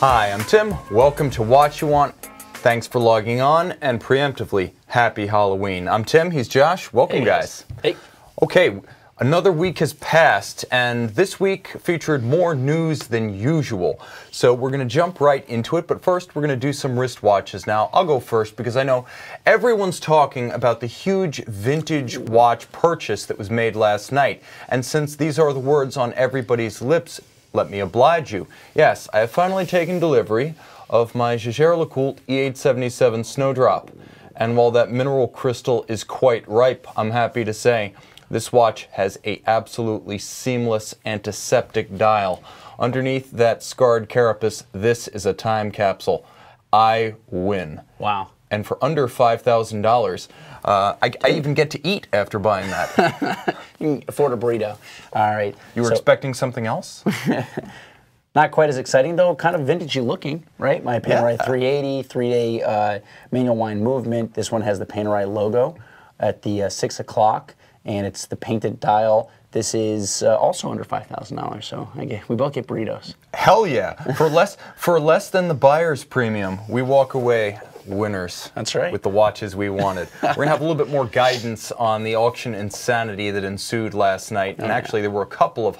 Hi, I'm Tim. Welcome to Watch You Want. Thanks for logging on, and preemptively, happy Halloween. I'm Tim, he's Josh. Welcome, hey, guys. Hey. Okay, another week has passed, and this week featured more news than usual. So we're going to jump right into it, but first we're going to do some wristwatches. Now, I'll go first because I know everyone's talking about the huge vintage watch purchase that was made last night. And since these are the words on everybody's lips, let me oblige you. Yes, I have finally taken delivery of my Jaeger-LeCoultre E877 Snowdrop. And while that mineral crystal is quite ripe, I'm happy to say, this watch has a absolutely seamless antiseptic dial. Underneath that scarred carapace, this is a time capsule. I win. Wow. And for under $5,000, I even get to eat after buying that. You can afford a burrito. All right. You were expecting something else? Not quite as exciting, though. Kind of vintagey looking, right? My Panerai 380, 3-day manual wind movement. This one has the Panerai logo at the 6 o'clock, and it's the painted dial. This is also under $5,000, so we both get burritos. Hell yeah! For less than the buyer's premium, we walk away winners. That's right. With the watches we wanted. We're gonna have a little bit more guidance on the auction insanity that ensued last night, and actually there were a couple of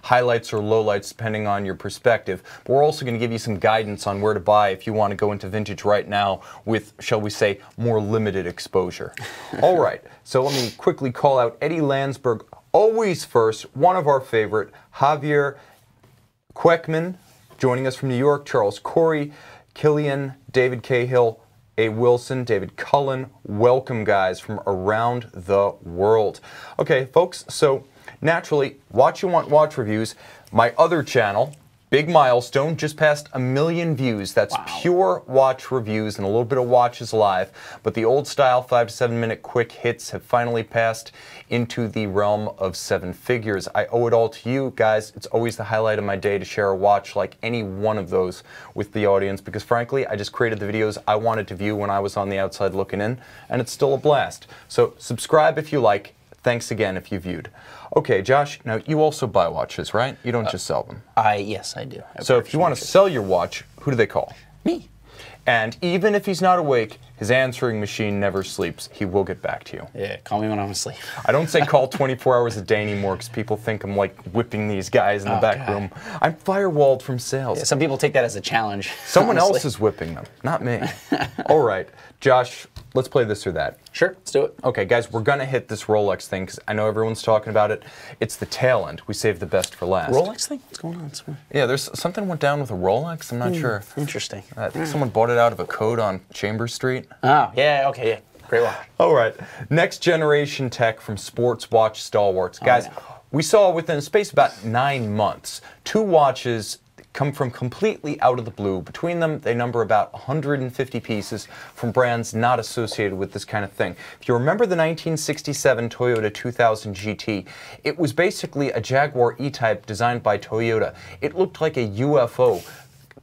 highlights or lowlights depending on your perspective. But we're also going to give you some guidance on where to buy if you want to go into vintage right now with, shall we say, more limited exposure. All right, so let me quickly call out Eddie Landsberg, always first, one of our favorite, Javier Queckman, joining us from New York, Charles Corey, Killian, David Cahill, A. Wilson, David Cullen. Welcome, guys, from around the world. Okay, folks, so naturally, Watch You Want watch reviews. My other channel, big milestone, just passed 1 million views. That's pure watch reviews and a little bit of watches live. But the old style 5 to 7 minute quick hits have finally passed into the realm of 7 figures. I owe it all to you guys. It's always the highlight of my day to share a watch like any one of those with the audience because frankly, I just created the videos I wanted to view when I was on the outside looking in, and it's still a blast. So subscribe if you like. Thanks again if you viewed. Okay, Josh, now you also buy watches, right? You don't just sell them. Yes, I do. So if you want to sell your watch, who do they call? Me. And even if he's not awake, his answering machine never sleeps. He will get back to you. Yeah, call me when I'm asleep. I don't say call 24 hours a day anymore because people think I'm like whipping these guys in the back room. I'm firewalled from sales. Yeah, some people take that as a challenge. Someone else is whipping them, not me. All right, Josh, let's play this or that. Sure, let's do it. Okay, guys, we're going to hit this Rolex thing because I know everyone's talking about it. It's the tail end. We saved the best for last. Rolex thing? What's going on? Yeah, there's something went down with a Rolex. I'm not sure. Interesting. I think someone bought it out of a code on Chambers Street. Oh, yeah, okay, yeah. Great watch. All right. Next generation tech from sports watch stalwarts. Guys, we saw within a space of about 9 months, 2 watches come from completely out of the blue. Between them, they number about 150 pieces from brands not associated with this kind of thing. If you remember the 1967 Toyota 2000 GT, it was basically a Jaguar E-Type designed by Toyota. It looked like a UFO.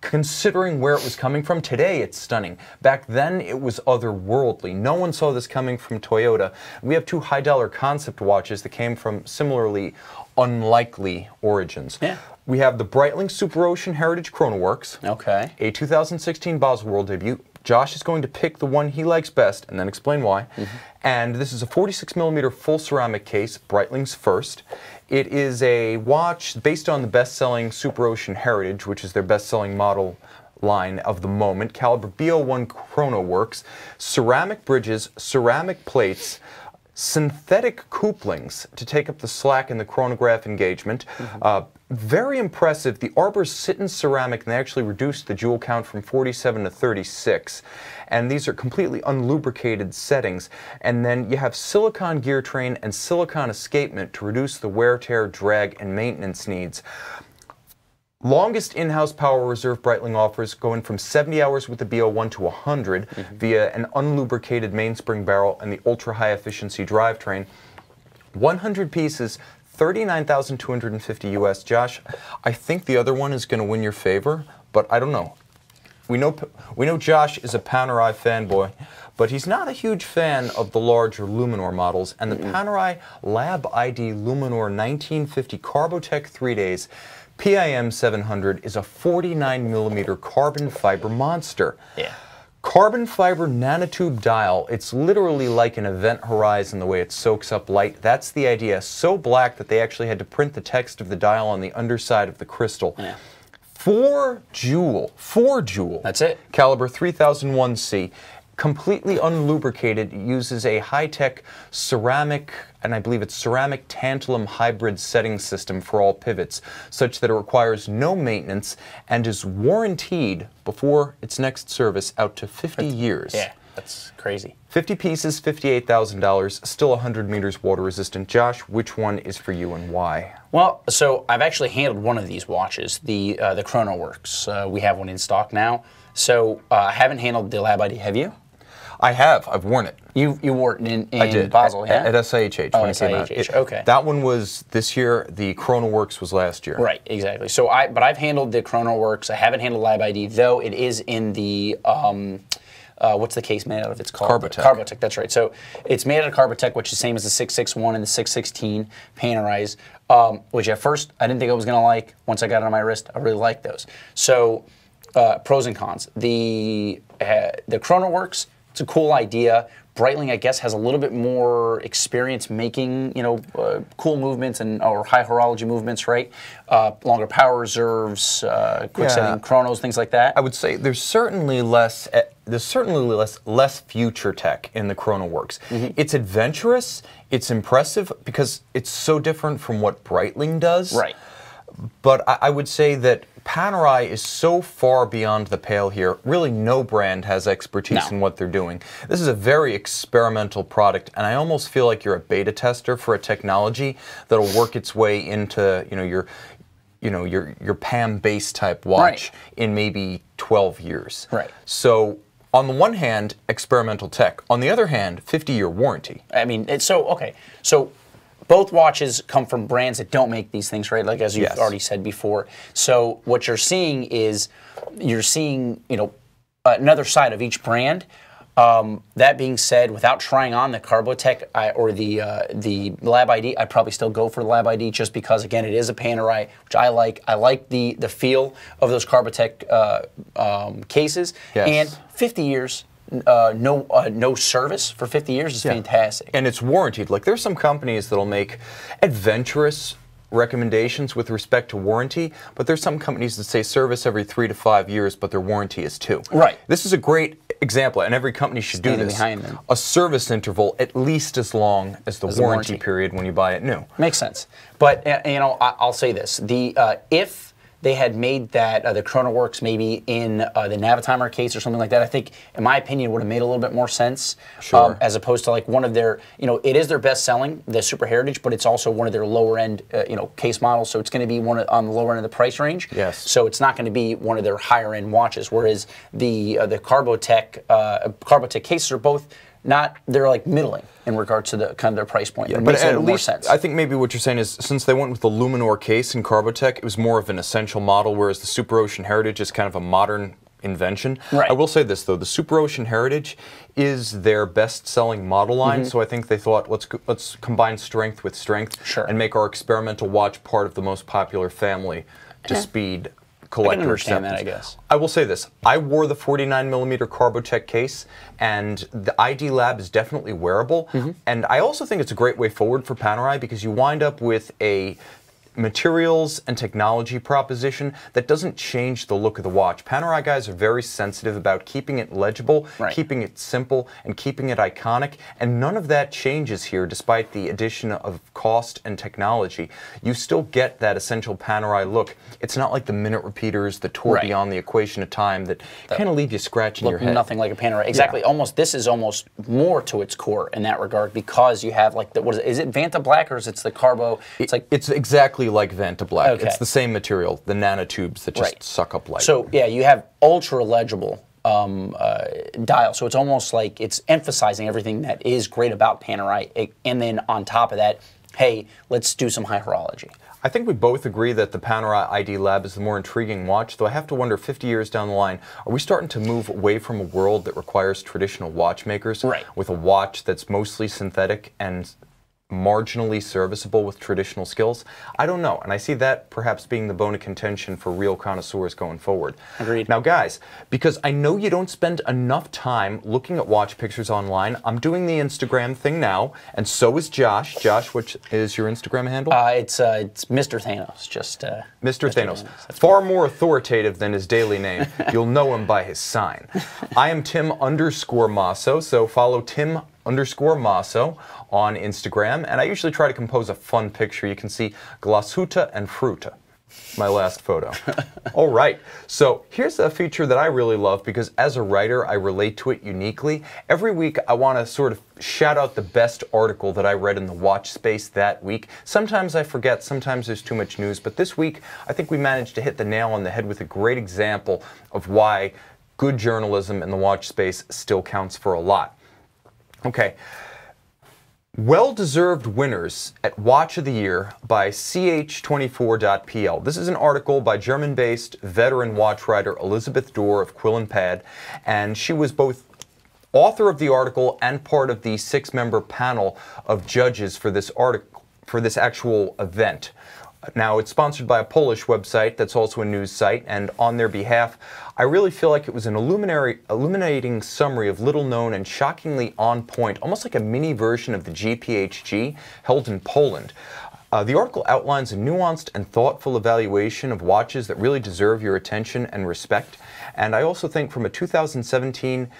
Considering where it was coming from, today it's stunning. Back then, it was otherworldly. No one saw this coming from Toyota. We have 2 high-dollar concept watches that came from similarly unlikely origins. Yeah. We have the Breitling Superocean Heritage Chronoworks. Okay. A 2016 Basel World debut. Josh is going to pick the one he likes best and then explain why. And this is a 46mm full ceramic case, Breitling's first. It is a watch based on the best-selling Superocean Heritage, which is their best-selling model line of the moment. Caliber B01 Chronoworks, ceramic bridges, ceramic plates, synthetic couplings to take up the slack in the chronograph engagement. Very impressive. The arbors sit in ceramic and they actually reduced the jewel count from 47 to 36. And these are completely unlubricated settings. And then you have silicone gear train and silicone escapement to reduce the wear, tear, drag, and maintenance needs. Longest in-house power reserve Breitling offers going from 70 hours with the B01 to 100 via an unlubricated mainspring barrel and the ultra-high efficiency drivetrain. 100 pieces, $39,250 US. Josh, I think the other one is going to win your favor, but I don't know. We know Josh is a Panerai fanboy, but he's not a huge fan of the larger Luminor models, and the Panerai LAB-ID Luminor 1950 Carbotech 3 days PIM 700 is a 49mm carbon fiber monster. Yeah. Carbon fiber nanotube dial, it's literally like an event horizon the way it soaks up light. That's the idea. So black that they actually had to print the text of the dial on the underside of the crystal. Yeah. 4 joule. That's it. Caliber 3001C. Completely unlubricated, uses a high-tech ceramic, and I believe it's ceramic tantalum hybrid setting system for all pivots, such that it requires no maintenance and is warranted before its next service out to 50 years. Yeah, that's crazy. 50 pieces, $58,000, still 100 meters water resistant. Josh, which one is for you and why? Well, so I've actually handled one of these watches, the Chronoworks. We have one in stock now. So I haven't handled the LAB-ID, have you? I have. I've worn it. You wore it in I did. Basel, yeah? At SIHH when it came out. Okay. That one was this year. The Chronoworks was last year. Right, exactly. So but I've handled the Chronoworks. I haven't handled LAB-ID, though it is in the, what's the case made out of? It's called Carbotech. Carbotech, that's right. So it's made out of Carbotech, which is the same as the 661 and the 616 Panerais, which at first I didn't think I was going to like. Once I got it on my wrist, I really liked those. So pros and cons. The Chronoworks, it's a cool idea. Breitling, I guess, has a little bit more experience making, cool movements or high horology movements, right? Longer power reserves, quick setting chronos, things like that. I would say there's certainly less future tech in the Chronoworks. It's adventurous, it's impressive because it's so different from what Breitling does. Right. But I would say that Panerai is so far beyond the pale here. Really, no brand has expertise in what they're doing. This is a very experimental product, and I almost feel like you're a beta tester for a technology that'll work its way into your PAM base type watch in maybe 12 years. Right. So on the one hand, experimental tech. On the other hand, 50-year warranty. I mean, it's okay. So both watches come from brands that don't make these things, right? Like as you've already said before. So what you're seeing is another side of each brand. That being said, without trying on the Carbotech or the LAB-ID, I'd probably still go for the LAB-ID just because, again, it is a Panerai, which I like. I like the feel of those Carbotech cases. Yes. And 50 years. No service for 50 years is fantastic. And it's warranted. Like there's some companies that'll make adventurous recommendations with respect to warranty, but there's some companies that say service every 3 to 5 years, but their warranty is 2. Right. This is a great example, and every company should do this. Behind them. A service interval at least as long as the warranty period when you buy it new. Makes sense. But I'll say this: if they had made that the Chronoworks maybe in the Navitimer case or something like that, I think, in my opinion, would have made a little bit more sense. Sure. As opposed to like one of their, it is their best selling, the Super Heritage, but it's also one of their lower end, case models. So it's going to be on the lower end of the price range. Yes. So it's not going to be one of their higher end watches. Whereas the Carbotech cases are both they're like middling in regards to the kind of their price point. Yeah, it but makes a at little more least, sense. I think maybe what you're saying is since they went with the Luminor case in Carbotech, it was more of an essential model, whereas the Superocean Heritage is kind of a modern invention. Right. I will say this though, the Superocean Heritage is their best-selling model line, so I think they thought let's combine strength with strength and make our experimental watch part of the most popular family to speed collector I can understand acceptance. that, I guess. I will say this. I wore the 49mm Carbotech case, and the ID Lab is definitely wearable. And I also think it's a great way forward for Panerai because you wind up with a materials and technology proposition that doesn't change the look of the watch. Panerai guys are very sensitive about keeping it legible, keeping it simple, and keeping it iconic, and none of that changes here despite the addition of cost and technology. You still get that essential Panerai look. It's not like the minute repeaters, the tourbillon, the equation of time that kind of leave you scratching your head. Nothing like a Panerai. Exactly. This is almost more to its core in that regard because you have like is it Vanta Black or is it the Carbo? It's exactly like Vanta Black. Okay. It's the same material, the nanotubes that just suck up light. So yeah, you have ultra legible dial. So it's almost like it's emphasizing everything that is great about Panerai, and then on top of that, hey, let's do some high horology. I think we both agree that the Panerai ID Lab is the more intriguing watch, though I have to wonder 50 years down the line, are we starting to move away from a world that requires traditional watchmakers with a watch that's mostly synthetic and marginally serviceable with traditional skills? I don't know, and I see that perhaps being the bone of contention for real connoisseurs going forward. Agreed. Now guys, because I know you don't spend enough time looking at watch pictures online, I'm doing the Instagram thing now, and so is Josh. Josh, which is your Instagram handle? It's Mr. Thanos, just Mr. Thanos. Far more authoritative than his daily name. You'll know him by his sign. I am Tim_Mosso, so follow Tim_Mosso on Instagram, and I usually try to compose a fun picture. You can see glasuta and fruta, my last photo. All right, so here's a feature that I really love because as a writer, I relate to it uniquely. Every week, I want to sort of shout out the best article that I read in the watch space that week. Sometimes I forget, sometimes there's too much news, but this week, I think we managed to hit the nail on the head with a great example of why good journalism in the watch space still counts for a lot. Okay, well-deserved winners at Watch of the Year by ch24.pl. This is an article by German-based veteran watch writer Elizabeth Dorr of Quill and Pad, and she was both author of the article and part of the 6-member panel of judges for this article, for this actual event. Now, it's sponsored by a Polish website that's also a news site, and on their behalf, I really feel like it was an illuminating summary of little-known and shockingly on point, almost like a mini version of the GPHG held in Poland. The article outlines a nuanced and thoughtful evaluation of watches that really deserve your attention and respect, and I also think from a 2017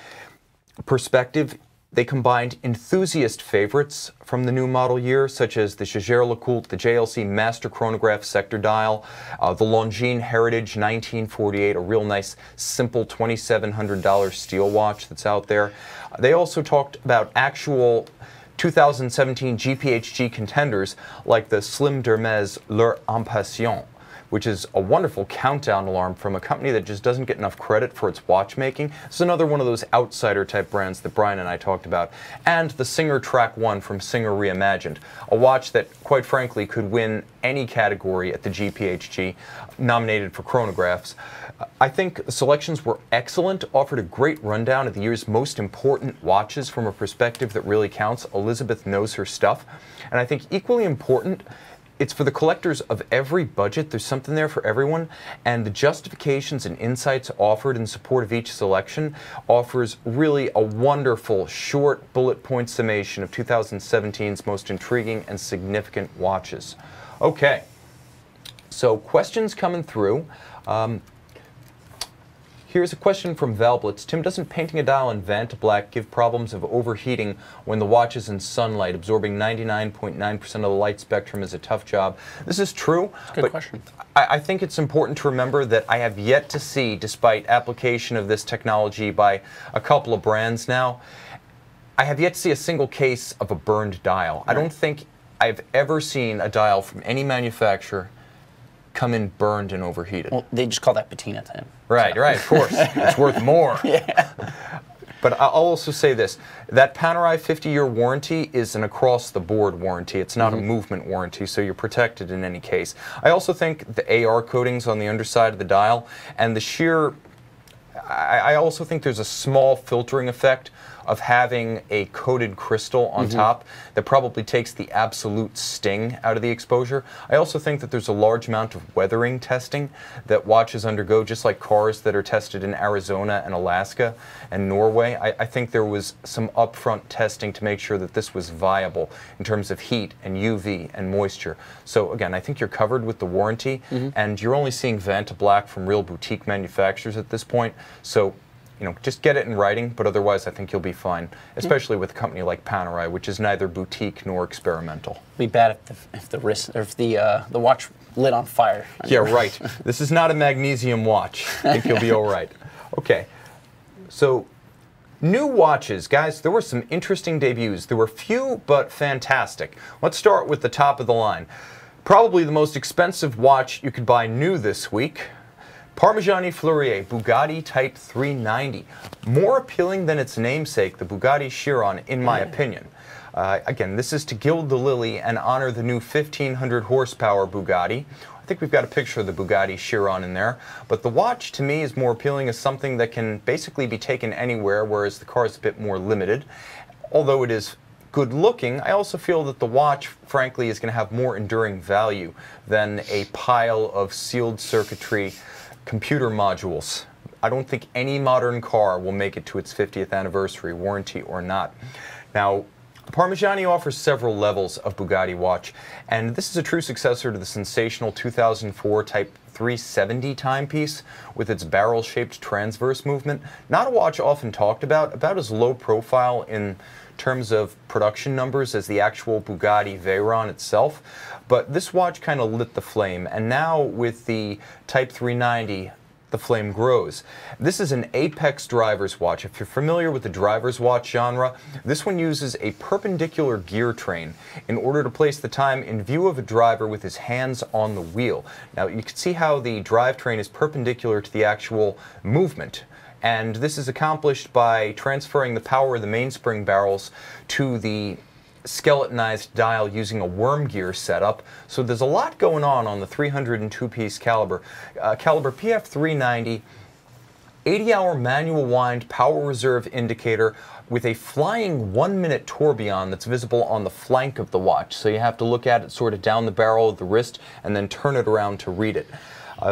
perspective, they combined enthusiast favorites from the new model year, such as the Jaeger-LeCoultre, the JLC Master Chronograph Sector Dial, the Longines Heritage 1948, a real nice, simple $2,700 steel watch that's out there. They also talked about actual 2017 GPHG contenders, like the Slim d'Hermès L'Heure Impatient, which is a wonderful countdown alarm from a company that just doesn't get enough credit for its watchmaking. It's another one of those outsider-type brands that Brian and I talked about. And the Singer Track 1 from Singer Reimagined, a watch that, quite frankly, could win any category at the GPHG, nominated for chronographs. I think the selections were excellent, offered a great rundown of the year's most important watches from a perspective that really counts. Elizabeth knows her stuff. And I think equally important, it's for the collectors of every budget. There's something there for everyone, and the justifications and insights offered in support of each selection offers really a wonderful short bullet point summation of 2017's most intriguing and significant watches. Okay, so questions coming through. Here's a question from Valblitz. Tim, doesn't painting a dial in Vanta Black give problems of overheating when the watch is in sunlight? Absorbing 99.9% of the light spectrum is a tough job. This is true. Good question. I think it's important to remember that I have yet to see, despite application of this technology by a couple of brands now, I have yet to see a single case of a burned dial. Right. I don't think I've ever seen a dial from any manufacturer come in burned and overheated. Well, they just call that patina, Tim. Right, so. Right, of course. It's worth more. Yeah. But I'll also say this, that Panerai 50-year warranty is an across-the-board warranty. It's not a movement warranty, so you're protected in any case. I also think the AR coatings on the underside of the dial and the sheer... I also think there's a small filtering effect of having a coated crystal on top that probably takes the absolute sting out of the exposure. I also think that there's a large amount of weathering testing that watches undergo, just like cars that are tested in Arizona and Alaska and Norway. I think there was some upfront testing to make sure that this was viable in terms of heat and UV and moisture. So again, I think you're covered with the warranty, and you're only seeing Vanta Black from real boutique manufacturers at this point. So, you know, just get it in writing, but otherwise I think you'll be fine, especially with a company like Panerai, which is neither boutique nor experimental. It'd be bad if the watch lit on fire. Yeah, right. This is not a magnesium watch. I think you'll be all right. Okay, so new watches. Guys, there were some interesting debuts. There were few, but fantastic. Let's start with the top of the line. Probably the most expensive watch you could buy new this week. Parmigiani Fleuerier Bugatti Type 390. More appealing than its namesake, the Bugatti Chiron, in my opinion. Again, this is to gild the lily and honor the new 1,500 horsepower Bugatti. I think we've got a picture of the Bugatti Chiron in there. But the watch, to me, is more appealing as something that can basically be taken anywhere, whereas the car is a bit more limited. Although it is good looking, I also feel that the watch, frankly, is going to have more enduring value than a pile of sealed circuitry computer modules. I don't think any modern car will make it to its 50th anniversary, warranty or not. Now, Parmigiani offers several levels of Bugatti watch, and this is a true successor to the sensational 2004 Type 370 timepiece with its barrel-shaped transverse movement. Not a watch often talked about as low profile in terms of production numbers as the actual Bugatti Veyron itself, but this watch kind of lit the flame, and now with the Type 390, the flame grows. This is an apex driver's watch. If you're familiar with the driver's watch genre, this one uses a perpendicular gear train in order to place the time in view of a driver with his hands on the wheel. Now you can see how the drivetrain is perpendicular to the actual movement, and this is accomplished by transferring the power of the mainspring barrels to the skeletonized dial using a worm gear setup. So there's a lot going on the 302-piece caliber. Caliber PF390, 80-hour manual wind power reserve indicator with a flying 1-minute tourbillon that's visible on the flank of the watch. So you have to look at it sort of down the barrel of the wrist and then turn it around to read it.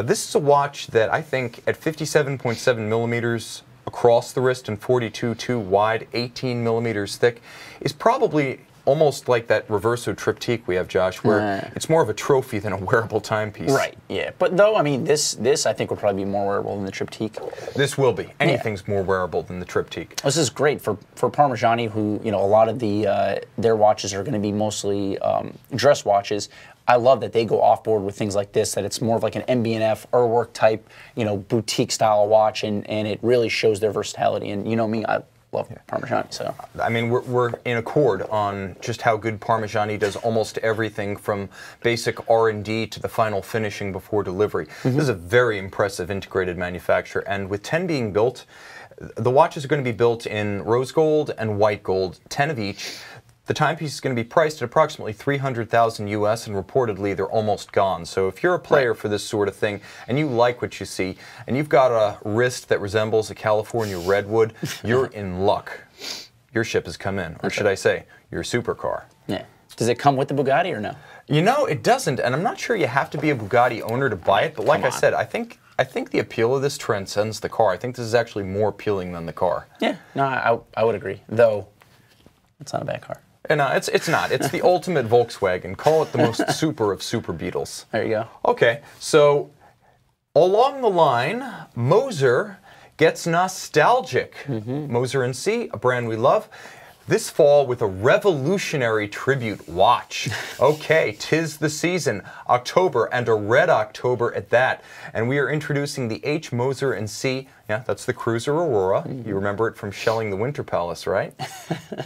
This is a watch that I think at 57.7 millimeters across the wrist and 42.2 wide, 18 millimeters thick, is probably almost like that reverso triptyque we have, Josh, where it's more of a trophy than a wearable timepiece. Right, yeah. But though, I mean, this I think would probably be more wearable than the triptyque. This will be. Anything's more wearable than the triptyque. This is great for Parmigiani, who, you know, a lot of their watches are going to be mostly dress watches. I love that they go off-board with things like this, that it's more of like an MB&F, Urwerk type, you know, boutique style watch, and it really shows their versatility. And you know me, I love Parmigiani, so. I mean, we're in accord on just how good Parmigiani does almost everything from basic R&D to the final finishing before delivery. This is a very impressive integrated manufacturer, and with 10 being built, the watches are going to be built in rose gold and white gold, 10 of each. The timepiece is going to be priced at approximately $300,000 US, and reportedly they're almost gone. So if you're a player for this sort of thing and you like what you see and you've got a wrist that resembles a California redwood, you're in luck. Your ship has come in, or should I say, your supercar. Yeah. Does it come with the Bugatti or no? You know, it doesn't, and I'm not sure you have to be a Bugatti owner to buy it, but like I said, I think the appeal of this transcends the car. I think this is actually more appealing than the car. Yeah, no, I would agree, though it's not a bad car. No, it's not. It's the ultimate Volkswagen. Call it the most super of super Beetles. There you go. Okay, so along the line, Moser gets nostalgic. Moser Cie, a brand we love. This fall with a revolutionary tribute watch. Okay, 'tis the season, October, and a red October at that. And we are introducing the H. Moser Cie. Yeah, that's the Cruiser Aurora. You remember it from shelling the Winter Palace, right?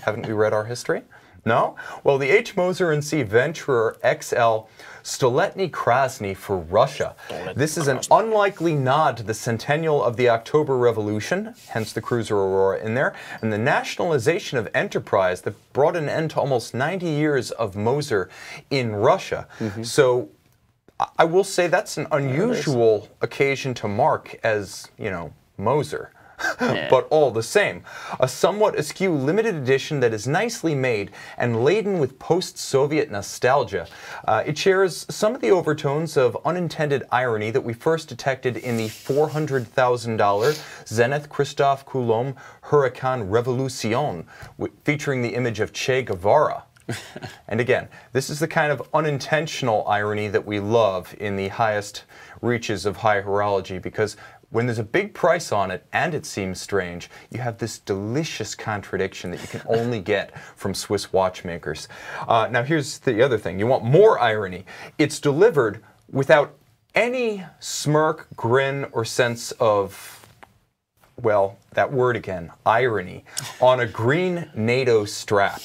Haven't we read our history? No? Well, the H. Moser Cie Venturer XL Stoletny Krasny for Russia. This is an unlikely nod to the centennial of the October Revolution, hence the Cruiser Aurora in there, and the nationalization of enterprise that brought an end to almost 90 years of Moser in Russia. So I will say that's an unusual occasion to mark as, you know, Moser. But all the same, a somewhat askew limited edition that is nicely made and laden with post-Soviet nostalgia. It shares some of the overtones of unintended irony that we first detected in the $400,000 Zenith Christophe Coulomb Huracan Revolution, featuring the image of Che Guevara. And again, this is the kind of unintentional irony that we love in the highest reaches of high horology, because when there's a big price on it and it seems strange, you have this delicious contradiction that you can only get from Swiss watchmakers. Now here's the other thing. You want more irony. It's delivered without any smirk, grin, or sense of, well, that word again, irony, on a green NATO strap.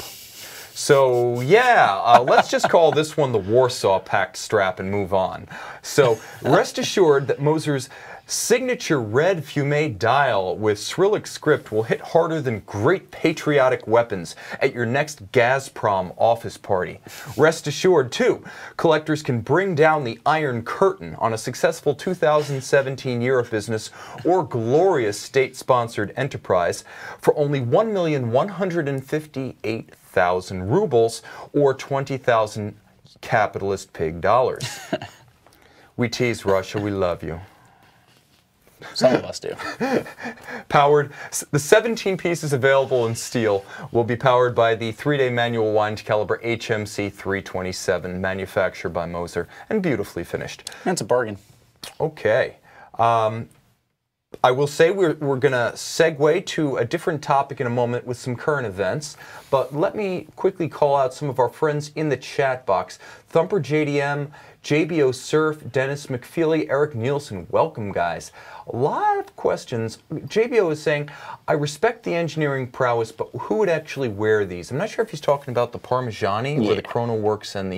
So yeah, let's just call this one the Warsaw Pact strap and move on. So rest assured that Moser's Signature red fume dial with Cyrillic script will hit harder than great patriotic weapons at your next Gazprom office party. Rest assured, too, collectors can bring down the Iron Curtain on a successful 2017 year of business or glorious state-sponsored enterprise for only 1,158,000 rubles or 20,000 capitalist pig dollars. We tease Russia, we love you. Some of us do. Powered, the 17 pieces available in steel will be powered by the 3-day manual wind caliber HMC 327, manufactured by Moser, and beautifully finished. That's a bargain. Okay. I will say we're going to segue to a different topic in a moment with some current events, but let me quickly call out some of our friends in the chat box. Thumper JDM, JBO Surf, Dennis McFeely, Eric Nielsen, welcome guys. A lot of questions. JBO is saying, I respect the engineering prowess, but who would actually wear these? I'm not sure if he's talking about the Parmigiani or the Chronoworks and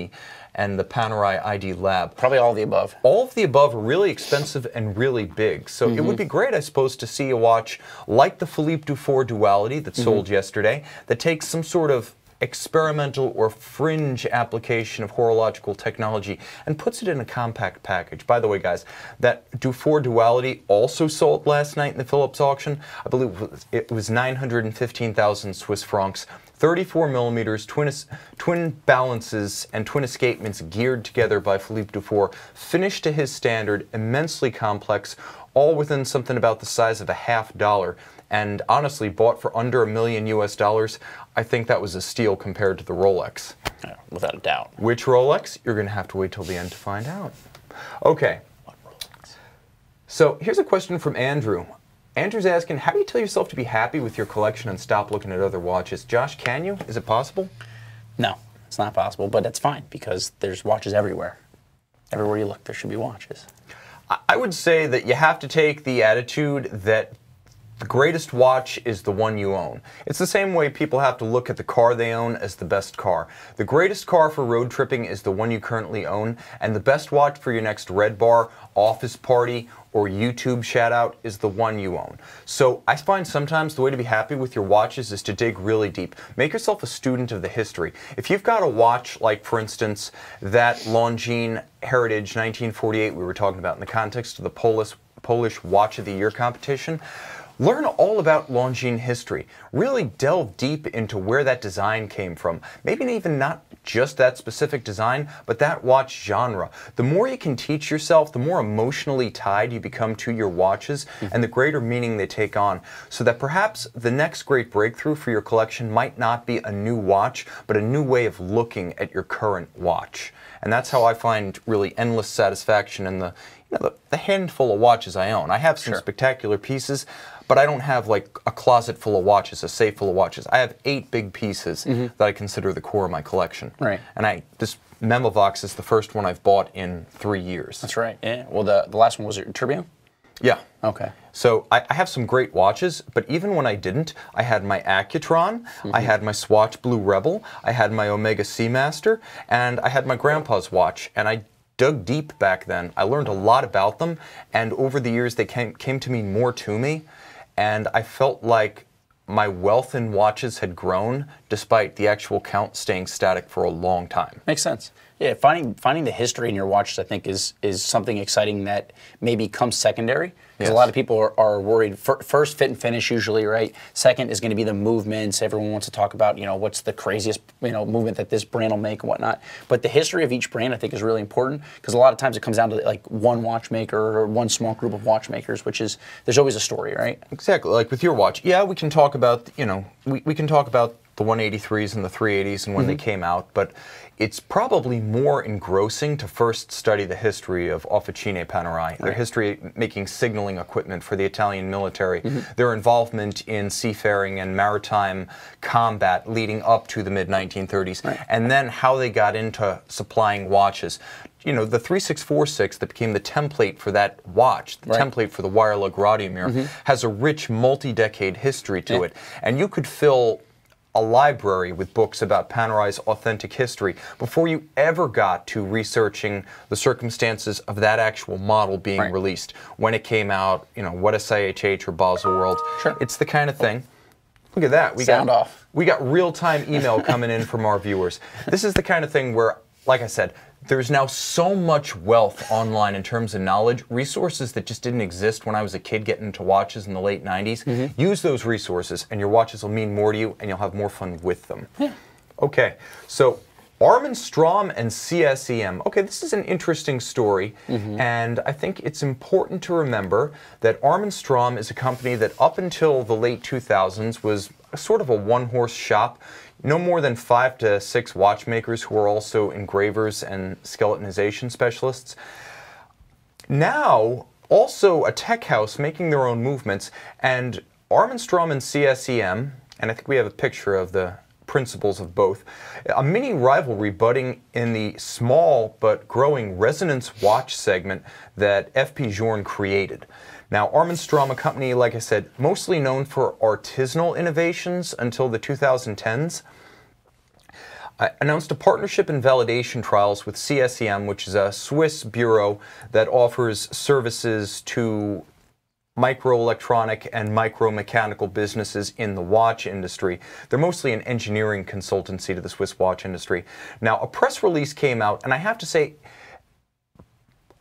the Panerai ID Lab. Probably all of the above. All of the above are really expensive and really big. So it would be great, I suppose, to see a watch like the Philippe Dufour Duality that sold yesterday that takes some sort of experimental or fringe application of horological technology and puts it in a compact package. By the way, guys, that Dufour Duality also sold last night in the Philips auction. I believe it was 915,000 Swiss francs. 34 millimeters, twin balances and twin escapements geared together by Philippe Dufour, finished to his standard, immensely complex, all within something about the size of $50, and honestly bought for under $1 million US. I think that was a steal compared to the Rolex. Yeah, without a doubt. Which Rolex? You're going to have to wait till the end to find out. Okay. What Rolex? So here's a question from Andrew. Andrew's asking, how do you tell yourself to be happy with your collection and stop looking at other watches? Josh, can you? Is it possible? No, it's not possible, but it's fine because there's watches everywhere. Everywhere you look, there should be watches. I would say that you have to take the attitude that the greatest watch is the one you own. It's the same way people have to look at the car they own as the best car. The greatest car for road tripping is the one you currently own, and the best watch for your next red bar, office party, or YouTube shout-out is the one you own. So I find sometimes the way to be happy with your watches is to dig really deep. Make yourself a student of the history. If you've got a watch like, for instance, that Longines Heritage 1948 we were talking about in the context of the Polish Watch of the Year competition, learn all about Longines history. Really delve deep into where that design came from. Maybe even not just that specific design, but that watch genre. The more you can teach yourself, the more emotionally tied you become to your watches and the greater meaning they take on. So that perhaps the next great breakthrough for your collection might not be a new watch, but a new way of looking at your current watch. And that's how I find really endless satisfaction in the handful of watches I own. I have some spectacular pieces, but I don't have like a closet full of watches, a safe full of watches. I have 8 big pieces that I consider the core of my collection. Right. And this Memovox is the first one I've bought in 3 years. That's right. Yeah. Well, the last one was your tourbillon? Yeah. Okay. So I have some great watches, but even when I didn't, I had my Accutron, I had my Swatch Blue Rebel, I had my Omega Seamaster, and I had my grandpa's watch. And I dug deep back then. I learned a lot about them, and over the years they came to mean more to me, and I felt like my wealth in watches had grown despite the actual count staying static for a long time. Makes sense. Yeah, finding the history in your watches, I think, is something exciting that maybe comes secondary. Because a lot of people are worried. First, fit and finish usually, right? Second is going to be the movements. Everyone wants to talk about, what's the craziest, movement that this brand will make and whatnot. But the history of each brand, I think, is really important because a lot of times it comes down to like one watchmaker or one small group of watchmakers, which is there's always a story, right? Exactly. Like with your watch, yeah, we can talk about, we can talk about the 183s and the 380s and when they came out, but it's probably more engrossing to first study the history of Officine Panerai, their history making signaling equipment for the Italian military, their involvement in seafaring and maritime combat leading up to the mid-1930s, and then how they got into supplying watches. The 3646 that became the template for that watch, the template for the wire lug radiomir, has a rich multi-decade history to it, and you could fill a library with books about Panerai's authentic history before you ever got to researching the circumstances of that actual model being released, when it came out, you know, what is IHH or Basel World. Sure. It's the kind of thing. Look at that. We got real-time email coming in from our viewers. This is the kind of thing where, like I said, there's now so much wealth online in terms of knowledge, resources that just didn't exist when I was a kid getting into watches in the late 90s. Use those resources and your watches will mean more to you and you'll have more fun with them. Okay, so Armin Strom and CSEM. Okay, this is an interesting story, and I think it's important to remember that Armin Strom is a company that up until the late 2000s was sort of a one-horse shop. No more than 5 to 6 watchmakers who are also engravers and skeletonization specialists. Now, also a tech house making their own movements, and Armin Strom and CSEM, and I think we have a picture of the principles of both, a mini rivalry budding in the small but growing resonance watch segment that FP Journe created. Now, Armin Strom, a company, like I said, mostly known for artisanal innovations until the 2010s, announced a partnership and validation trials with CSEM, which is a Swiss bureau that offers services to microelectronic and micromechanical businesses in the watch industry. They're mostly an engineering consultancy to the Swiss watch industry. Now, a press release came out, and I have to say,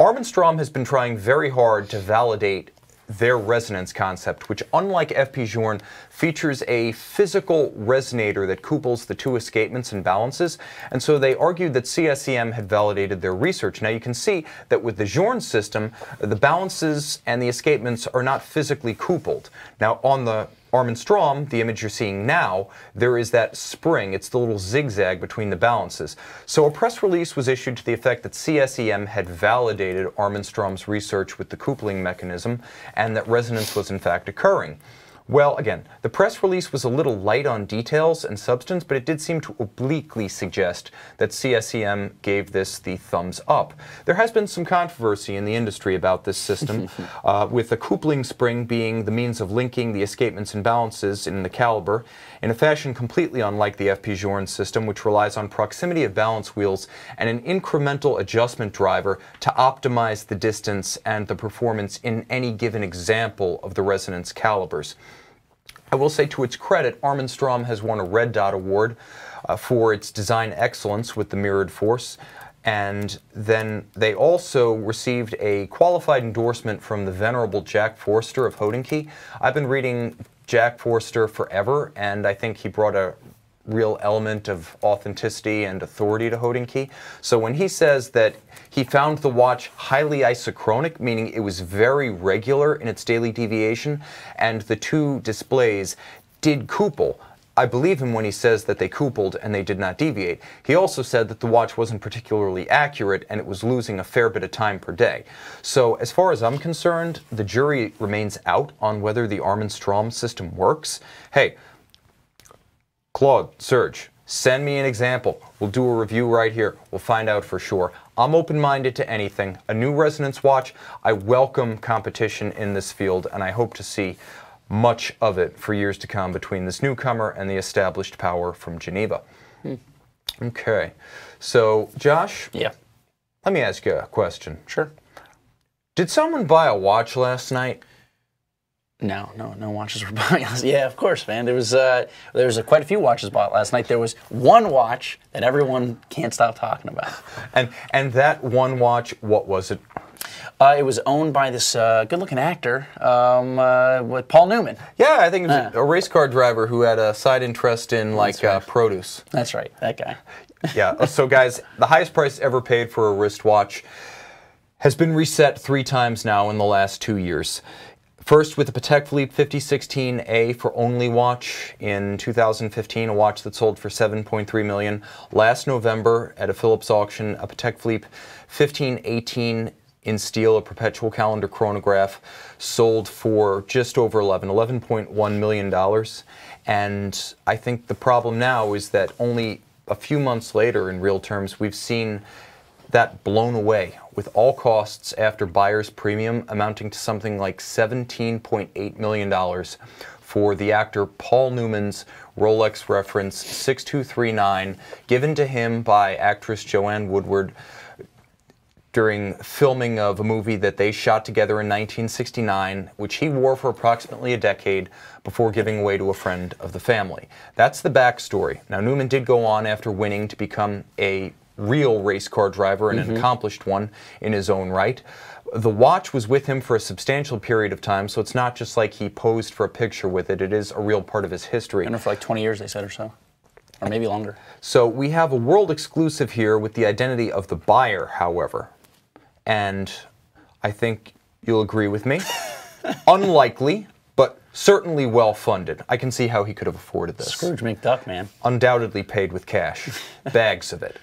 Armin Strom has been trying very hard to validate their resonance concept, which, unlike FP Journe, features a physical resonator that couples the two escapements and balances, and so they argued that CSEM had validated their research. Now you can see that with the Journe system, the balances and the escapements are not physically coupled. Now on the Armin Strom, the image you're seeing now, there is that spring. It's the little zigzag between the balances. So a press release was issued to the effect that CSEM had validated Armin Strom's research with the coupling mechanism and that resonance was in fact occurring. Well, again, the press release was a little light on details and substance, but it did seem to obliquely suggest that CSEM gave this the thumbs up. There has been some controversy in the industry about this system, with the coupling spring being the means of linking the escapements and balances in the caliber in a fashion completely unlike the FP Journe system, which relies on proximity of balance wheels and an incremental adjustment driver to optimize the distance and the performance in any given example of the resonance calibers. I will say, to its credit, Armin Strom has won a Red Dot Award for its design excellence with the mirrored force, and then they also received a qualified endorsement from the venerable Jack Forster of Hodinkee. I've been reading Jack Forster forever, and I think he brought a real element of authenticity and authority to Hodinkee. So when he says that he found the watch highly isochronic, meaning it was very regular in its daily deviation, and the two displays did couple, I believe him when he says that they coupled and they did not deviate. He also said that the watch wasn't particularly accurate and it was losing a fair bit of time per day. So as far as I'm concerned, the jury remains out on whether the Armin Strom system works. Hey, Claude, Serge, send me an example. We'll do a review right here. We'll find out for sure. I'm open-minded to anything. A new resonance watch, I welcome competition in this field, and I hope to see much of it for years to come between this newcomer and the established power from Geneva. Okay, so Josh, let me ask you a question. Sure. Did someone buy a watch last night? No watches were bought. Yeah, of course, man. There was quite a few watches bought last night. There was one watch that everyone can't stop talking about. And that one watch, what was it? It was owned by this good-looking actor, with Paul Newman. Yeah, I think it was a race car driver who had a side interest in produce. That's right, that guy. Yeah. So guys, the highest price ever paid for a wristwatch has been reset 3 times now in the last 2 years. First with the Patek Philippe 5016A for Only Watch in 2015, a watch that sold for $7.3 million. Last November at a Philips auction, a Patek Philippe 1518 in steel, a perpetual calendar chronograph, sold for just over $11.1 million. And I think the problem now is that only a few months later, in real terms, we've seen that blown away with all costs after buyer's premium amounting to something like $17.8 million for the actor Paul Newman's Rolex reference 6239, given to him by actress Joanne Woodward during filming of a movie that they shot together in 1969, which he wore for approximately a decade before giving away to a friend of the family. That's the backstory. Now, Newman did go on after winning to become a real race car driver and an accomplished one in his own right. The watch was with him for a substantial period of time, so it's not just like he posed for a picture with it. It is a real part of his history. And for like 20 years, they said, or so. Or maybe longer. So we have a world exclusive here with the identity of the buyer, however. And I think you'll agree with me. Unlikely, but certainly well-funded. I can see how he could have afforded this. Scrooge McDuck, man. Undoubtedly paid with cash. Bags of it.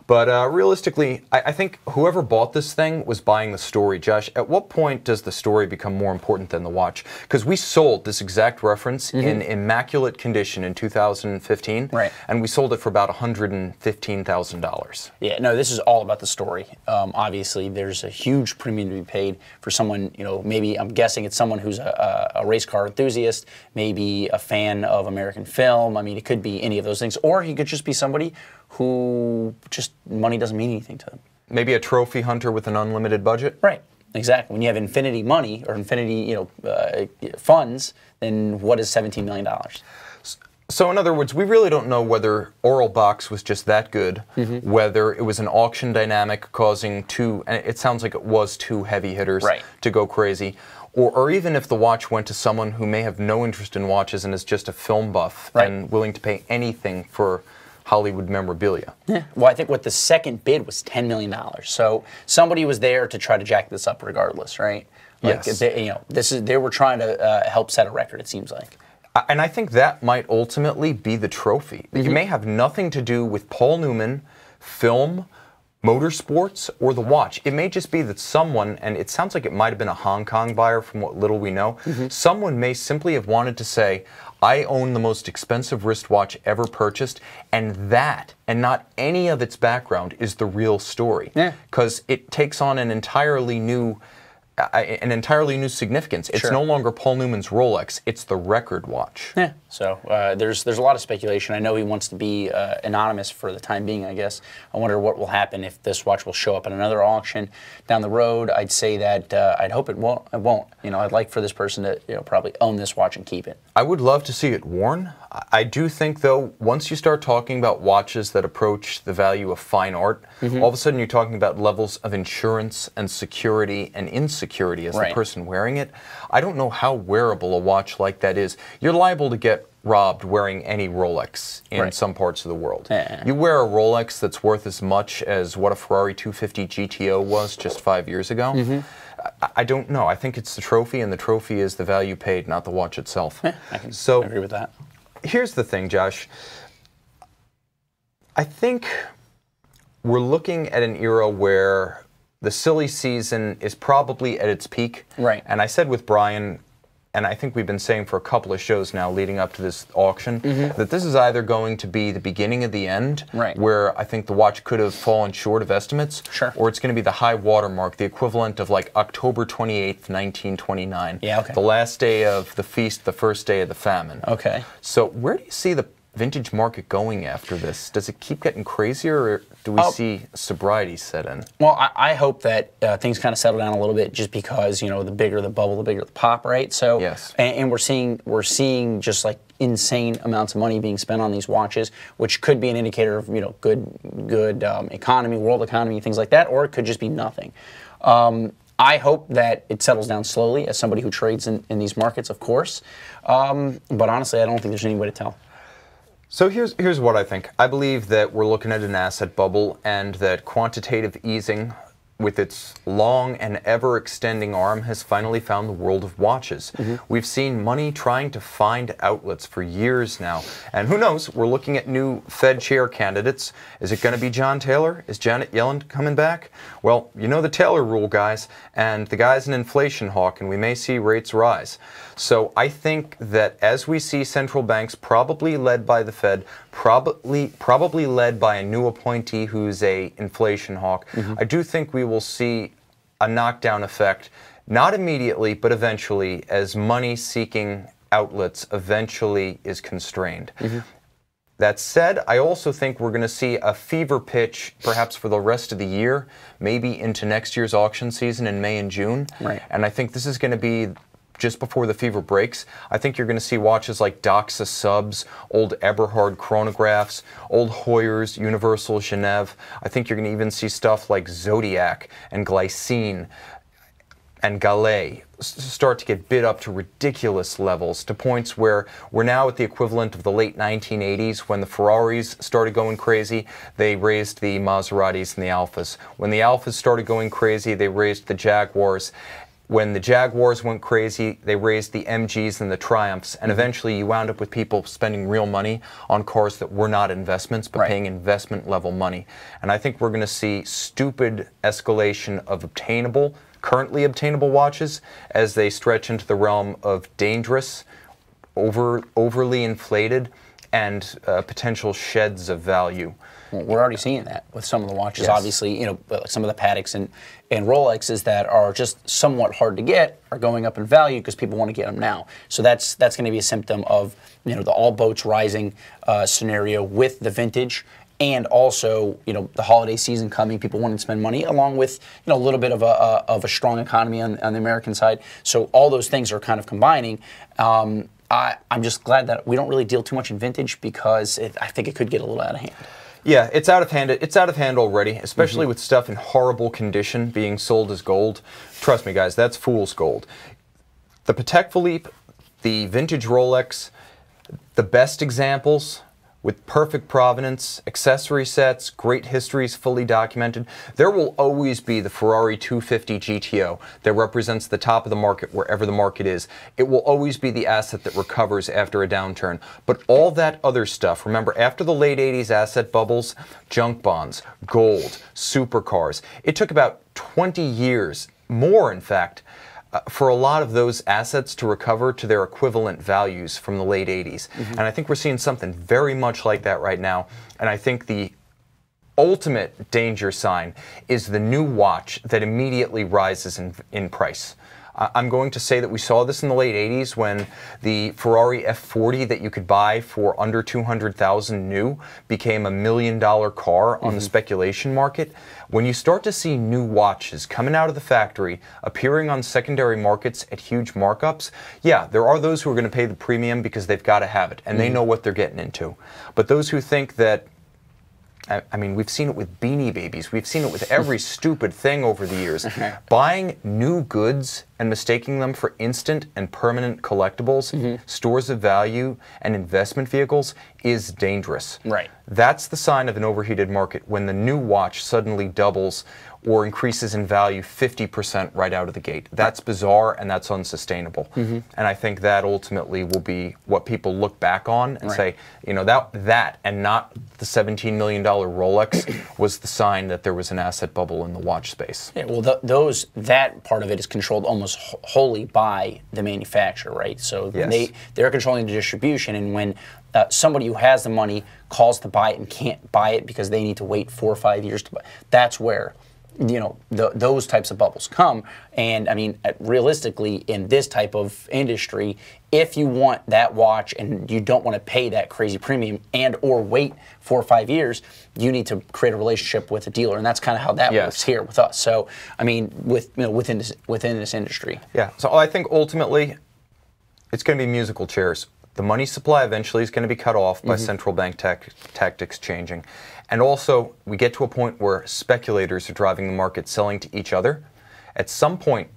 But realistically, I think whoever bought this thing was buying the story. Josh, at what point does the story become more important than the watch? Because we sold this exact reference in immaculate condition in 2015, right? And we sold it for about $115,000. Yeah, no, this is all about the story. Obviously, there's a huge premium to be paid for someone, you know, maybe I'm guessing it's someone who's a race car enthusiast, maybe a fan of American film. I mean, it could be any of those things. Or he could just be somebody who just money doesn't mean anything to them. Maybe a trophy hunter with an unlimited budget? Right, exactly. When you have infinity money or infinity, funds, then what is $17 million? So in other words, we really don't know whether Oral Box was just that good, whether it was an auction dynamic causing two, and it sounds like it was two heavy hitters to go crazy, or even if the watch went to someone who may have no interest in watches and is just a film buff and willing to pay anything for Hollywood memorabilia. Yeah. Well, I think what the second bid was $10 million. So somebody was there to try to jack this up regardless, right? Like, yes. They were trying to help set a record, it seems like. And I think that might ultimately be the trophy. You may have nothing to do with Paul Newman, film, motorsports, or the watch. It may just be that someone, and it sounds like it might have been a Hong Kong buyer from what little we know, someone may simply have wanted to say, I own the most expensive wristwatch ever purchased, and that, and not any of its background, is the real story. Because it takes on an entirely new significance. It's no longer Paul Newman's Rolex, it's the record watch. Yeah. So there's a lot of speculation. I know he wants to be anonymous for the time being, I guess. I wonder what will happen if this watch will show up at another auction down the road. I'd say that I'd hope it won't. You know, I'd like for this person to probably own this watch and keep it. I would love to see it worn. I do think, though, once you start talking about watches that approach the value of fine art, all of a sudden you're talking about levels of insurance and security and insecurity as the person wearing it. I don't know how wearable a watch like that is. You're liable to get robbed wearing any Rolex in some parts of the world. You wear a Rolex that's worth as much as what a Ferrari 250 GTO was just 5 years ago. I don't know. I think it's the trophy, and the trophy is the value paid, not the watch itself. I can so agree with that. Here's the thing, Josh. I think we're looking at an era where the silly season is probably at its peak. Right. And I said with Brian, and I think we've been saying for a couple of shows now leading up to this auction, that this is either going to be the beginning of the end, where I think the watch could have fallen short of estimates, or it's going to be the high watermark, the equivalent of like October 28th, 1929. The last day of the feast, the first day of the famine. So where do you see the vintage market going after this? Does it keep getting crazier, or do we see sobriety set in? Well, I hope that things kind of settle down a little bit, just because, the bigger the bubble, the bigger the pop, right? So, and we're seeing just like insane amounts of money being spent on these watches, which could be an indicator of good economy, world economy, things like that, or it could just be nothing. I hope that it settles down slowly, as somebody who trades in these markets, of course. But honestly, I don't think there's any way to tell. So here's what I think. I believe that we're looking at an asset bubble, and that quantitative easing, with its long and ever-extending arm, has finally found the world of watches. We've seen money trying to find outlets for years now. And who knows, we're looking at new Fed chair candidates. Is it going to be John Taylor? Is Janet Yellen coming back? Well, you know the Taylor rule, guys, and the guy's an inflation hawk, and we may see rates rise. So I think that as we see central banks, probably led by the Fed, probably led by a new appointee who's a inflation hawk. I do think we will see a knockdown effect, not immediately, but eventually, as money-seeking outlets eventually is constrained. That said, I also think we're going to see a fever pitch, perhaps for the rest of the year, maybe into next year's auction season in May and June. Right. And I think this is going to be just before the fever breaks. I think you're going to see watches like Doxa subs, old Eberhard chronographs, old Heuers, Universal Genève. I think you're going to even see stuff like Zodiac and Glycine and Gallet start to get bid up to ridiculous levels, to points where we're now at the equivalent of the late 1980s when the Ferraris started going crazy. They raised the Maseratis and the Alfas. When the Alfas started going crazy, they raised the Jaguars. When the Jaguars went crazy, they raised the MGs and the Triumphs, and eventually you wound up with people spending real money on cars that were not investments, but paying investment level money. And I think we're going to see stupid escalation of currently obtainable watches as they stretch into the realm of dangerous, overly inflated, and potential sheds of value. Well, we're already seeing that with some of the watches. Obviously, you know, some of the Pateks and Rolexes that are just somewhat hard to get are going up in value because people want to get them now. So that's going to be a symptom of, you know, the all boats rising scenario with the vintage. And also, you know, the holiday season coming, people wanting to spend money, along with, you know, a little bit of a strong economy on the American side. So all those things are kind of combining. I'm just glad that we don't really deal too much in vintage because I think it could get a little out of hand. Yeah, it's out of hand. It's out of hand already, especially with stuff in horrible condition being sold as gold. Trust me, guys, that's fool's gold. The Patek Philippe, the vintage Rolex, the best examples, with perfect provenance, accessory sets, great histories fully documented. There will always be the Ferrari 250 GTO that represents the top of the market wherever the market is. It will always be the asset that recovers after a downturn. But all that other stuff, remember, after the late 80s asset bubbles, junk bonds, gold, supercars, it took about 20 years, more in fact, for a lot of those assets to recover to their equivalent values from the late 80s. And I think we're seeing something very much like that right now. And I think the ultimate danger sign is the new watch that immediately rises in price. I'm going to say that we saw this in the late 80s when the Ferrari F40 that you could buy for under $200,000 new became $1 million car on the speculation market. When you start to see new watches coming out of the factory, appearing on secondary markets at huge markups, yeah, there are those who are going to pay the premium because they've got to have it, and they know what they're getting into. But those who think that, I mean, we've seen it with Beanie Babies. We've seen it with every stupid thing over the years. Buying new goods and mistaking them for instant and permanent collectibles, stores of value, and investment vehicles is dangerous. Right. That's the sign of an overheated market when the new watch suddenly doubles or increases in value 50% right out of the gate. That's bizarre and that's unsustainable. And I think that ultimately will be what people look back on and say, you know, that and not the $17 million Rolex was the sign that there was an asset bubble in the watch space. Yeah, well, that part of it is controlled almost wholly by the manufacturer, right? So they're controlling the distribution, and when somebody who has the money calls to buy it and can't buy it because they need to wait 4 or 5 years to buy, that's where, you know, those types of bubbles come. And I mean, realistically, in this type of industry, if you want that watch and you don't want to pay that crazy premium and or wait 4 or 5 years, you need to create a relationship with a dealer, and that's kind of how that works here with us. So I mean, within this industry. Yeah. So I think ultimately, it's going to be musical chairs. The money supply eventually is going to be cut off by central bank tactics changing. And also, we get to a point where speculators are driving the market, selling to each other. At some point,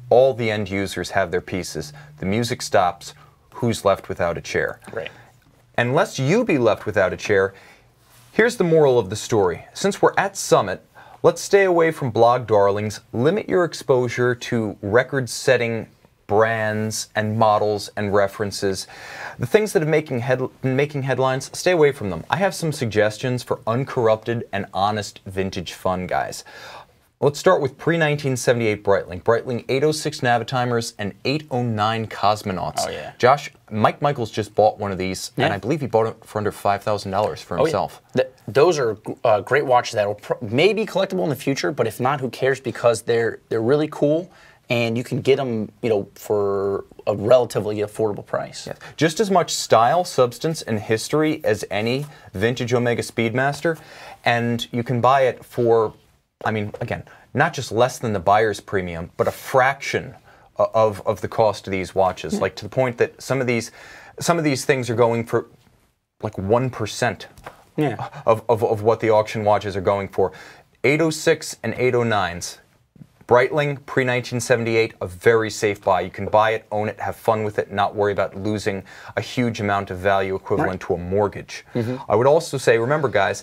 all the end users have their pieces. The music stops. Who's left without a chair? Right. And lest you be left without a chair, here's the moral of the story. Since we're at Summit, let's stay away from blog darlings, limit your exposure to record-setting brands and models and references. The things that have been making headlines, stay away from them. I have some suggestions for uncorrupted and honest vintage fun, guys. Let's start with pre-1978 Breitling. Breitling 806 Navitimers and 809 Cosmonauts. Oh, yeah. Josh, Mike Michaels just bought one of these, and I believe he bought it for under $5,000 for himself. Yeah. Those are great watches that will maybe collectible in the future, but if not, who cares? Because they're really cool, and you can get them, for a relatively affordable price. Yeah. Just as much style, substance, and history as any vintage Omega Speedmaster, and you can buy it for, I mean, again, not just less than the buyer's premium, but a fraction of the cost of these watches. Like, to the point that some of these things are going for like 1% of what the auction watches are going for. 806 and 809s. Breitling, pre-1978, a very safe buy. You can buy it, own it, have fun with it, not worry about losing a huge amount of value equivalent to a mortgage. I would also say, remember guys,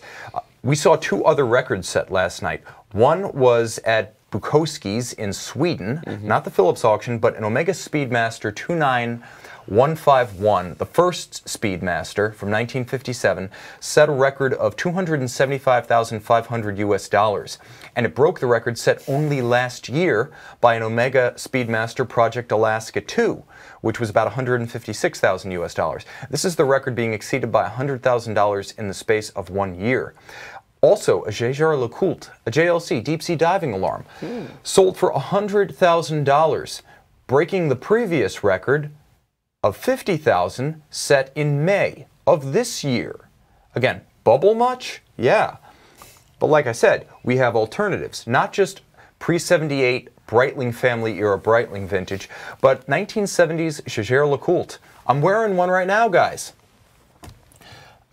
we saw two other records set last night. One was at Bukowski's in Sweden, not the Phillips auction, but an Omega Speedmaster 29151, the first Speedmaster from 1957, set a record of $275,500 US, and it broke the record set only last year by an Omega Speedmaster Project Alaska 2, which was about $156,000 US. This is the record being exceeded by $100,000 in the space of 1 year. Also, a Jaeger-LeCoultre, a JLC deep sea diving alarm, sold for $100,000, breaking the previous record of $50,000 set in May of this year. Again, bubble much? Yeah. But like I said, we have alternatives, not just pre-78 Breitling family era Breitling vintage, but 1970s Jaeger-LeCoultre. I'm wearing one right now, guys.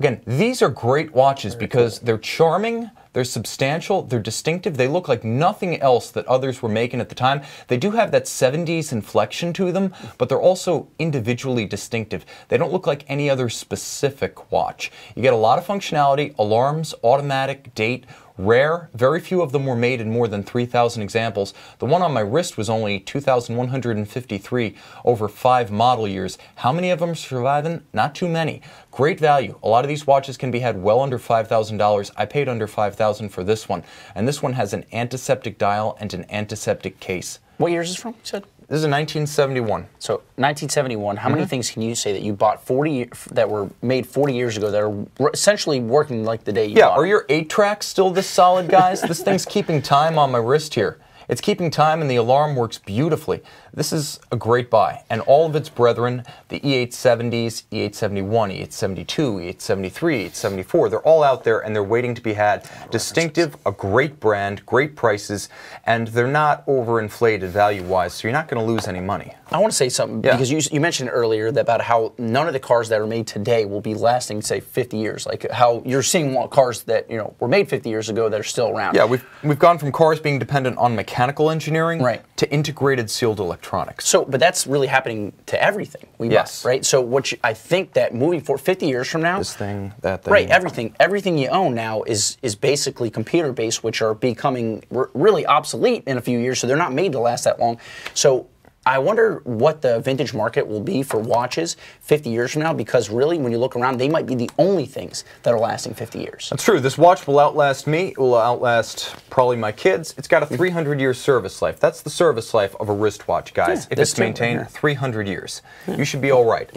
Again, these are great watches because they're charming, they're substantial, they're distinctive, they look like nothing else that others were making at the time. They do have that 70s inflection to them, but they're also individually distinctive. They don't look like any other specific watch. You get a lot of functionality, alarms, automatic, date, rare. Very few of them were made in more than 3,000 examples. The one on my wrist was only 2,153 over 5 model years. How many of them are surviving? Not too many. Great value. A lot of these watches can be had well under $5,000. I paid under $5,000 for this one. And this one has an antiseptic dial and an antiseptic case. What year is this from, you said? This is a 1971. So 1971, how many things can you say that you bought that were made 40 years ago that are essentially working like the day you bought? Are your 8-tracks still this solid, guys? This thing's keeping time on my wrist here. It's keeping time and the alarm works beautifully. This is a great buy. And all of its brethren, the E870s, E871, E872, E873, E874, they're all out there and they're waiting to be had. Distinctive, a great brand, great prices, and they're not overinflated value-wise, so you're not going to lose any money. I want to say something, because you mentioned earlier about how none of the cars that are made today will be lasting, say, 50 years. Like how you're seeing cars that were made 50 years ago that are still around. Yeah, we've gone from cars being dependent on mechanical engineering to integrated sealed electronics. So, but that's really happening to everything we buy, right? So I think that moving forward 50 years from now, this thing, that thing. Right, everything you own now is basically computer-based, which are becoming really obsolete in a few years, so they're not made to last that long. So I wonder what the vintage market will be for watches 50 years from now, because really, when you look around, they might be the only things that are lasting 50 years. That's true. This watch will outlast me. It will outlast probably my kids. It's got a 300-year service life. That's the service life of a wristwatch, guys. If it's maintained 300 years, you should be all right.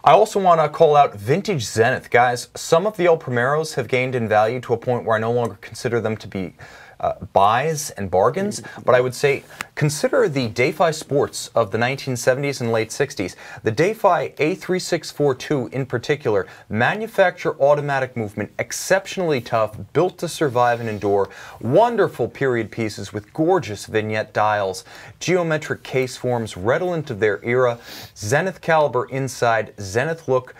I also want to call out vintage Zenith, guys. Some of the El Primeros have gained in value to a point where I no longer consider them to be buys and bargains, but I would say consider the Dayfi Sports of the 1970s and late 60s. The Dayfi A3642 in particular, manufacture automatic movement, exceptionally tough, built to survive and endure, wonderful period pieces with gorgeous vignette dials, geometric case forms redolent of their era, Zenith caliber inside, Zenith look,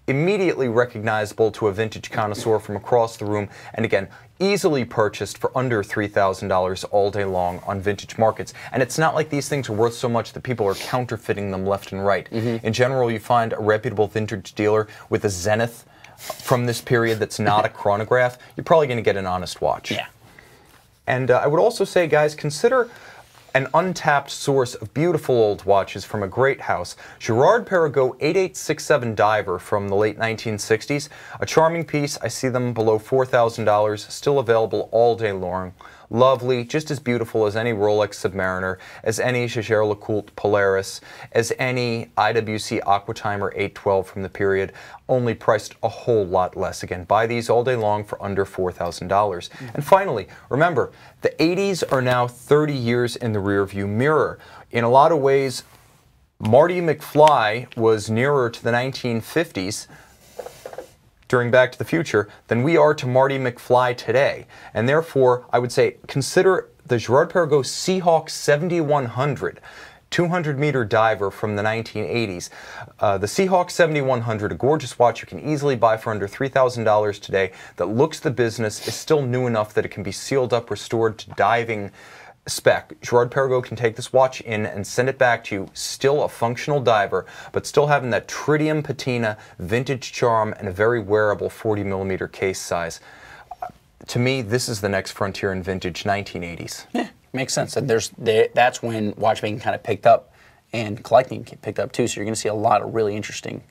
immediately recognizable to a vintage connoisseur from across the room, and again, easily purchased for under $3,000 all day long on vintage markets. And it's not like these things are worth so much that people are counterfeiting them left and right. In general, you find a reputable vintage dealer with a Zenith from this period that's not a chronograph, you're probably going to get an honest watch. Yeah. And I would also say, guys, consider an untapped source of beautiful old watches from a great house, Girard-Perregaux 8867 Diver from the late 1960s. A charming piece. I see them below $4,000, still available all day long. lovely, just as beautiful as any Rolex Submariner, as any Jaeger-LeCoultre Polaris, as any IWC Aquatimer 812 from the period, only priced a whole lot less. Again, buy these all day long for under $4,000. And finally, remember, the 80s are now 30 years in the rearview mirror. In a lot of ways, Marty McFly was nearer to the 1950s during Back to the Future than we are to Marty McFly today. And therefore, I would say consider the Girard-Perregaux Seahawk 7100, 200-meter diver from the 1980s. The Seahawk 7100, a gorgeous watch you can easily buy for under $3,000 today, that looks the business, is still new enough that it can be sealed up, restored to diving spec. Girard-Perregaux can take this watch in and send it back to you, still a functional diver, but still having that tritium patina, vintage charm, and a very wearable 40mm case size. To me, this is the next frontier in vintage, 1980s. Yeah, makes sense. And that's when watchmaking kind of picked up, and collecting picked up too. So you're going to see a lot of really interesting,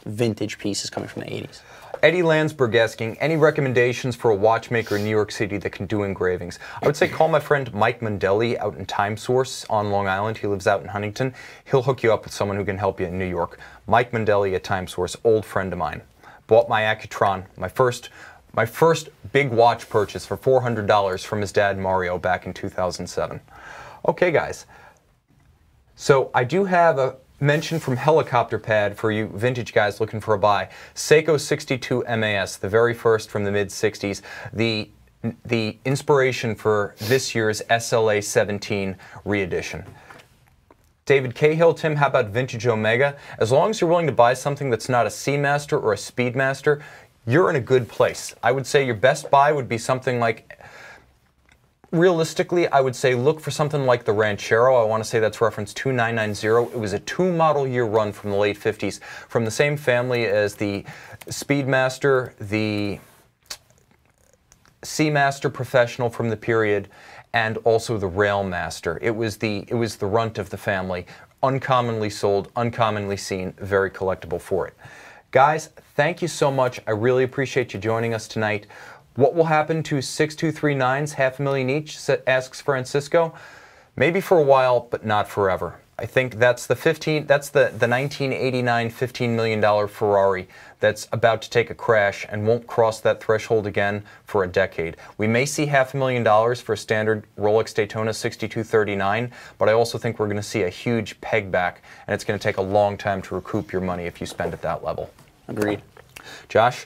vintage pieces coming from the 80s. Eddie Landsberg asking, any recommendations for a watchmaker in New York City that can do engravings? I would say call my friend Mike Mandelli out in Time Source on Long Island. He lives out in Huntington. He'll hook you up with someone who can help you in New York. Mike Mandelli at Time Source, old friend of mine. Bought my Accutron, my first big watch purchase for $400 from his dad Mario back in 2007. Okay guys, so I do have a mention from Helicopter Pad for you vintage guys looking for a buy. Seiko 62 MAS, the very first from the mid-60s, the inspiration for this year's SLA 17 re-edition. David Cahill, Tim, how about Vintage Omega? As long as you're willing to buy something that's not a Seamaster or a Speedmaster, you're in a good place. I would say your best buy would be something like, realistically, I would say look for something like the Ranchero. I want to say that's reference 2990. It was a 2-model-year run from the late 50s, from the same family as the Speedmaster, the Seamaster Professional from the period, and also the Railmaster. It was the runt of the family. Uncommonly sold, uncommonly seen, very collectible for it. Guys, thank you so much. I really appreciate you joining us tonight. What will happen to 6239s, $500,000 each, asks Francisco? Maybe for a while, but not forever. I think that's the 1989 $15 million Ferrari that's about to take a crash and won't cross that threshold again for a decade. We may see $500,000 for a standard Rolex Daytona 6239, but I also think we're going to see a huge peg back, and it's going to take a long time to recoup your money if you spend at that level. Agreed. Josh,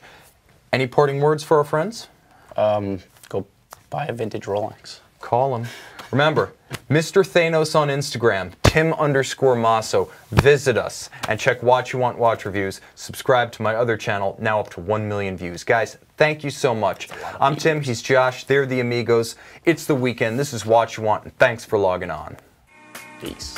any parting words for our friends? Go buy a vintage Rolex. Call him. Remember, Mr. Thanos on Instagram, Tim_Mosso. Visit us and check Watch You Want watch reviews. Subscribe to my other channel, now up to 1 million views. Guys, thank you so much. I'm Tim, he's Josh, they're the amigos. It's the weekend, this is Watch You Want, and thanks for logging on. Peace.